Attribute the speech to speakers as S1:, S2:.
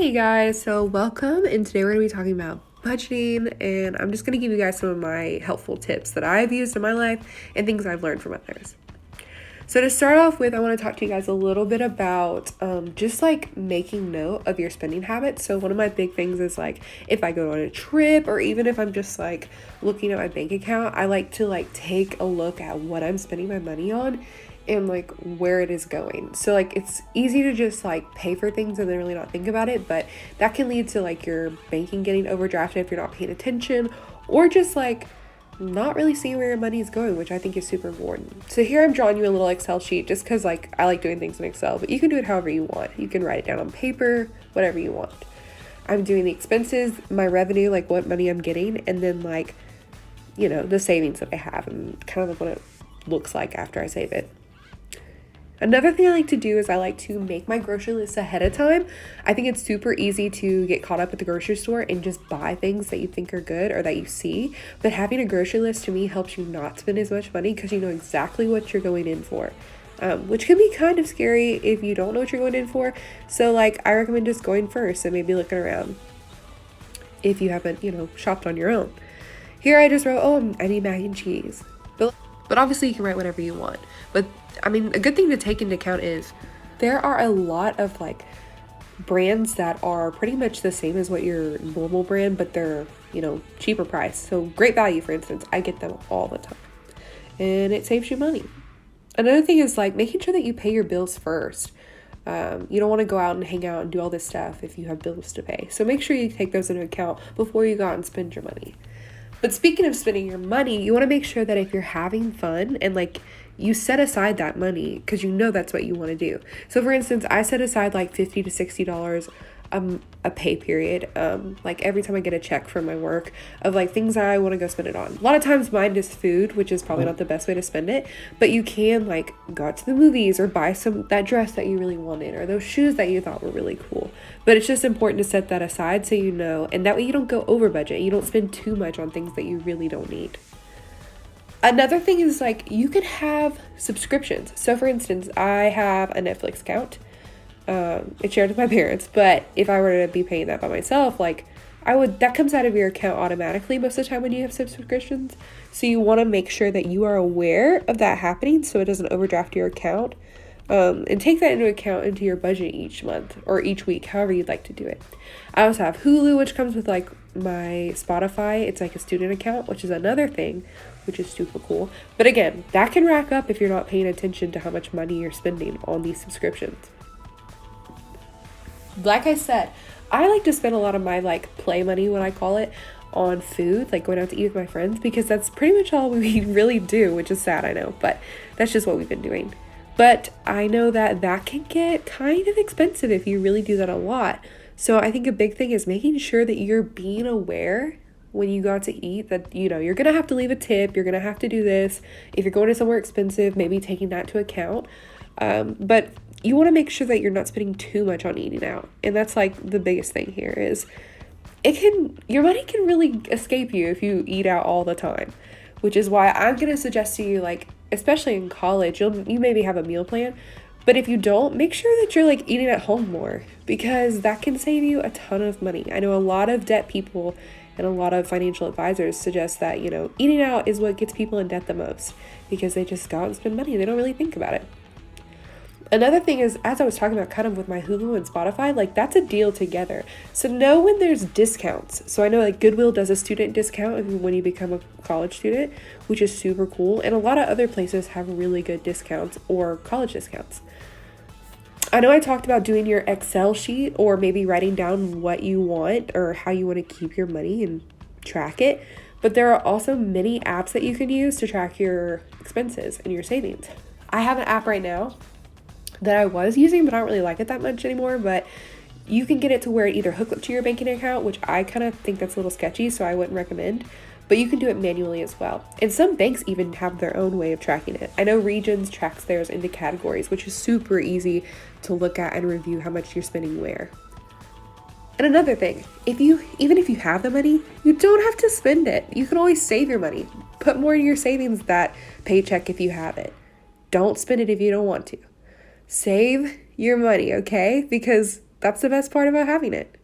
S1: Hey guys, so welcome, and today we're going to be talking about budgeting, and I'm just going to give you guys some of my helpful tips that I've used in my life and things I've learned from others. So to start off with, I want to talk to you guys a little bit about just like making note of your spending habits. So one of my big things is like if I go on a trip or even if I'm just like looking at my bank account, I like to like take a look at what I'm spending my money on and like where it is going. So like it's easy to just like pay for things and then really not think about it, but that can lead to like your banking getting overdrafted if you're not paying attention, or just like not really seeing where your money is going, which I think is super important. So here I'm drawing you a little Excel sheet just because like I like doing things in Excel, but you can do it however you want. You can write it down on paper, whatever you want. I'm doing the expenses, my revenue, like what money I'm getting, and then like, the savings that I have and kind of like what it looks like after I save it. Another thing I like to do is I like to make my grocery list ahead of time. I think it's super easy to get caught up at the grocery store and just buy things that you think are good or that you see. But having a grocery list to me helps you not spend as much money because you know exactly what you're going in for, which can be kind of scary if you don't know what you're going in for. So like I recommend just going first and maybe looking around if you haven't, shopped on your own. Here I just wrote, I need mac and cheese. But obviously you can write whatever you want. But I mean, a good thing to take into account is there are a lot of like brands that are pretty much the same as what your normal brand, but they're, cheaper price. So Great Value, for instance, I get them all the time and it saves you money. Another thing is like making sure that you pay your bills first. You don't want to go out and hang out and do all this stuff if you have bills to pay. So make sure you take those into account before you go out and spend your money. But speaking of spending your money, you want to make sure that if you're having fun and like you set aside that money because you know that's what you want to do. So for instance, I set aside like $50 to $60 a pay period, like every time I get a check from my work of like things I want to go spend it on. A lot of times mine is food, which is probably not the best way to spend it, but you can like go out to the movies or buy that dress that you really wanted or those shoes that you thought were really cool. But it's just important to set that aside so you know, and that way you don't go over budget. You don't spend too much on things that you really don't need. Another thing is like you can have subscriptions. So for instance, I have a Netflix account. It's shared with my parents, but if I were to be paying that by myself, like that comes out of your account automatically most of the time when you have subscriptions. So you want to make sure that you are aware of that happening so it doesn't overdraft your account. And take that into account into your budget each month or each week, however you'd like to do it. I also have Hulu, which comes with like my Spotify. It's like a student account, which is another thing, which is super cool. But again, that can rack up if you're not paying attention to how much money you're spending on these subscriptions. Like I said, I like to spend a lot of my like play money, what I call it, on food, like going out to eat with my friends, because that's pretty much all we really do, which is sad, I know, but that's just what we've been doing. But I know that can get kind of expensive if you really do that a lot. So I think a big thing is making sure that you're being aware when you go out to eat that, you're going to have to leave a tip. You're going to have to do this. If you're going to somewhere expensive, maybe taking that to account. But you want to make sure that you're not spending too much on eating out. And that's like the biggest thing here is your money can really escape you if you eat out all the time, which is why I'm going to suggest to you, like, especially in college, you maybe have a meal plan, but if you don't, make sure that you're like eating at home more because that can save you a ton of money. I know a lot of debt people and a lot of financial advisors suggest that, eating out is what gets people in debt the most because they just go out and spend money. They don't really think about it. Another thing is, as I was talking about kind of with my Hulu and Spotify, like that's a deal together. So know when there's discounts. So I know like Goodwill does a student discount when you become a college student, which is super cool. And a lot of other places have really good discounts or college discounts. I know I talked about doing your Excel sheet or maybe writing down what you want or how you want to keep your money and track it. But there are also many apps that you can use to track your expenses and your savings. I have an app right now that I was using, but I don't really like it that much anymore, but you can get it to where it either hooks up to your banking account, which I kind of think that's a little sketchy, so I wouldn't recommend, but you can do it manually as well. And some banks even have their own way of tracking it. I know Regions tracks theirs into categories, which is super easy to look at and review how much you're spending where. And another thing, even if you have the money, you don't have to spend it. You can always save your money. Put more in your savings that paycheck if you have it. Don't spend it if you don't want to. Save your money, okay? Because that's the best part about having it.